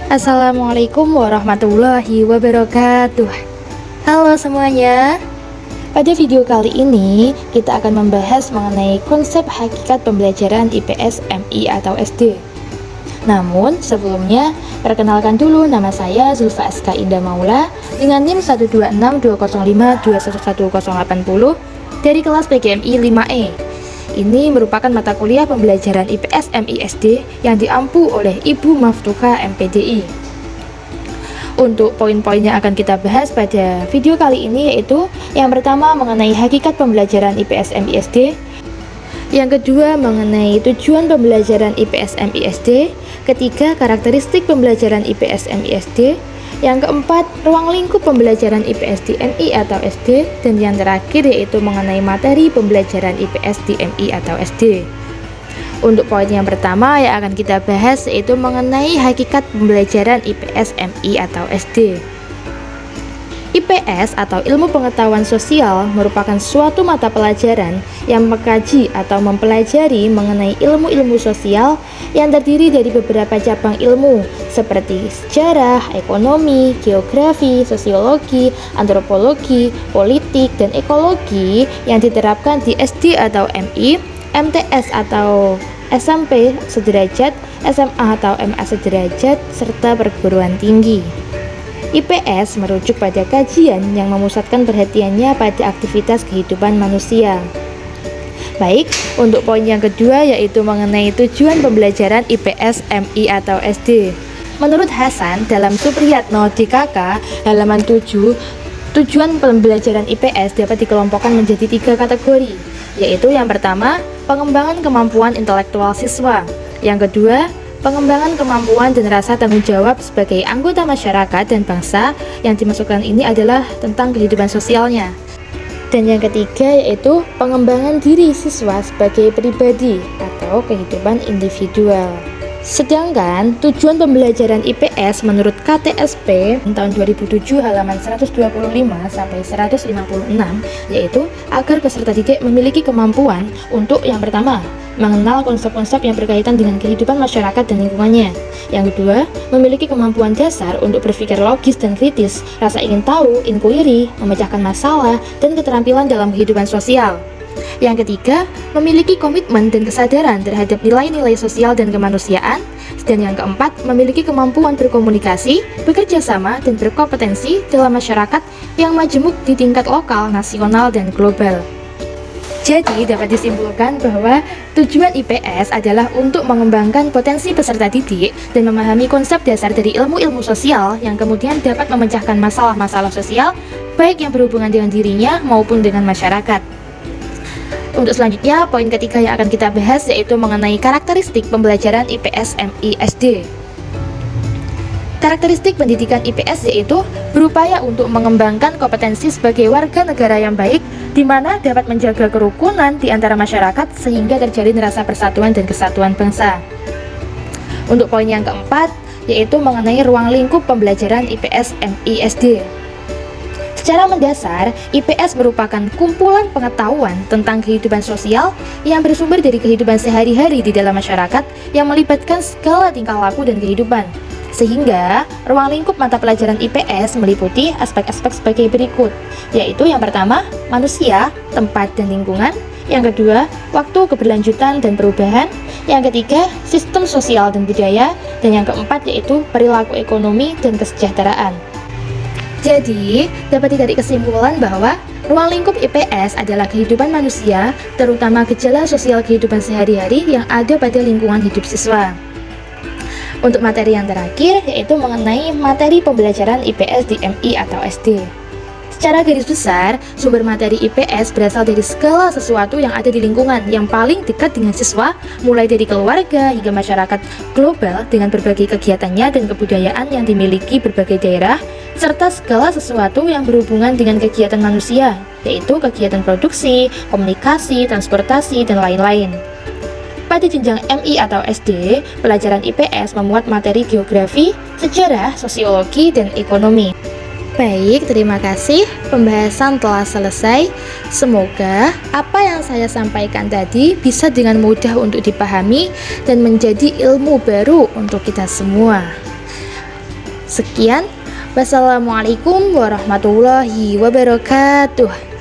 Assalamualaikum warahmatullahi wabarakatuh. Halo semuanya. Pada video kali ini kita akan membahas mengenai konsep hakikat pembelajaran IPS, MI atau SD. Namun sebelumnya perkenalkan dulu, nama saya Zulfa Aska Indah Maula dengan NIM 1262052111080 dari kelas PGMI 5E. Ini merupakan mata kuliah pembelajaran IPS MI SD yang diampu oleh Ibu Maftuha MPDI. Untuk poin-poin yang akan kita bahas pada video kali ini yaitu yang pertama mengenai hakikat pembelajaran IPS MI SD, yang kedua mengenai tujuan pembelajaran IPS MI SD, ketiga karakteristik pembelajaran IPS MI SD, yang keempat ruang lingkup pembelajaran IPS di MI atau SD, dan yang terakhir yaitu mengenai materi pembelajaran IPS di MI atau SD. Untuk poin yang pertama yang akan kita bahas yaitu mengenai hakikat pembelajaran IPS MI atau SD. IPS atau ilmu pengetahuan sosial merupakan suatu mata pelajaran yang mengkaji atau mempelajari mengenai ilmu-ilmu sosial yang terdiri dari beberapa cabang ilmu seperti sejarah, ekonomi, geografi, sosiologi, antropologi, politik, dan ekologi yang diterapkan di SD atau MI, MTS atau SMP sederajat, SMA atau MA sederajat, serta perguruan tinggi. IPS merujuk pada kajian yang memusatkan perhatiannya pada aktivitas kehidupan manusia. Baik, untuk poin yang kedua yaitu mengenai tujuan pembelajaran IPS, MI atau SD. Menurut Hasan dalam Supriyatno DKK halaman 7, tujuan pembelajaran IPS dapat dikelompokkan menjadi 3 kategori, yaitu yang pertama, pengembangan kemampuan intelektual siswa. Yang kedua, pengembangan kemampuan dan rasa tanggung jawab sebagai anggota masyarakat dan bangsa. Yang dimasukkan ini adalah tentang kehidupan sosialnya. Dan yang ketiga yaitu pengembangan diri siswa sebagai pribadi atau kehidupan individual. Sedangkan tujuan pembelajaran IPS menurut KTSP tahun 2007 halaman 125 sampai 156 yaitu agar peserta didik memiliki kemampuan untuk yang pertama, mengenal konsep-konsep yang berkaitan dengan kehidupan masyarakat dan lingkungannya. Yang kedua, memiliki kemampuan dasar untuk berpikir logis dan kritis, rasa ingin tahu, inquiry, memecahkan masalah, dan keterampilan dalam kehidupan sosial. Yang ketiga, memiliki komitmen dan kesadaran terhadap nilai-nilai sosial dan kemanusiaan. Dan yang keempat, memiliki kemampuan berkomunikasi, bekerja sama, dan berkompetensi dalam masyarakat yang majemuk di tingkat lokal, nasional, dan global. Jadi, dapat disimpulkan bahwa tujuan IPS adalah untuk mengembangkan potensi peserta didik dan memahami konsep dasar dari ilmu-ilmu sosial yang kemudian dapat memecahkan masalah-masalah sosial, baik yang berhubungan dengan dirinya maupun dengan masyarakat. Untuk selanjutnya, poin ketiga yang akan kita bahas yaitu mengenai karakteristik pembelajaran IPS MI SD. Karakteristik pendidikan IPS yaitu berupaya untuk mengembangkan kompetensi sebagai warga negara yang baik, di mana dapat menjaga kerukunan di antara masyarakat sehingga terjalin rasa persatuan dan kesatuan bangsa. Untuk poin yang keempat, yaitu mengenai ruang lingkup pembelajaran IPS MI SD. Secara mendasar, IPS merupakan kumpulan pengetahuan tentang kehidupan sosial yang bersumber dari kehidupan sehari-hari di dalam masyarakat yang melibatkan segala tingkah laku dan kehidupan. Sehingga, ruang lingkup mata pelajaran IPS meliputi aspek-aspek sebagai berikut, yaitu yang pertama, manusia, tempat, dan lingkungan. Yang kedua, waktu, keberlanjutan, dan perubahan. Yang ketiga, sistem sosial dan budaya. Dan yang keempat yaitu perilaku ekonomi dan kesejahteraan. Jadi, dapat ditarik kesimpulan bahwa ruang lingkup IPS adalah kehidupan manusia, terutama gejala sosial kehidupan sehari-hari yang ada pada lingkungan hidup siswa. Untuk materi yang terakhir, yaitu mengenai materi pembelajaran IPS di MI atau SD. Secara garis besar, sumber materi IPS berasal dari segala sesuatu yang ada di lingkungan yang paling dekat dengan siswa, mulai dari keluarga hingga masyarakat global dengan berbagai kegiatannya dan kebudayaan yang dimiliki berbagai daerah, serta segala sesuatu yang berhubungan dengan kegiatan manusia, yaitu kegiatan produksi, komunikasi, transportasi, dan lain-lain. Pada jenjang MI atau SD, pelajaran IPS memuat materi geografi, sejarah, sosiologi, dan ekonomi. Baik, terima kasih. Pembahasan telah selesai. Semoga apa yang saya sampaikan tadi bisa dengan mudah untuk dipahami dan menjadi ilmu baru untuk kita semua. Sekian, wassalamualaikum warahmatullahi wabarakatuh.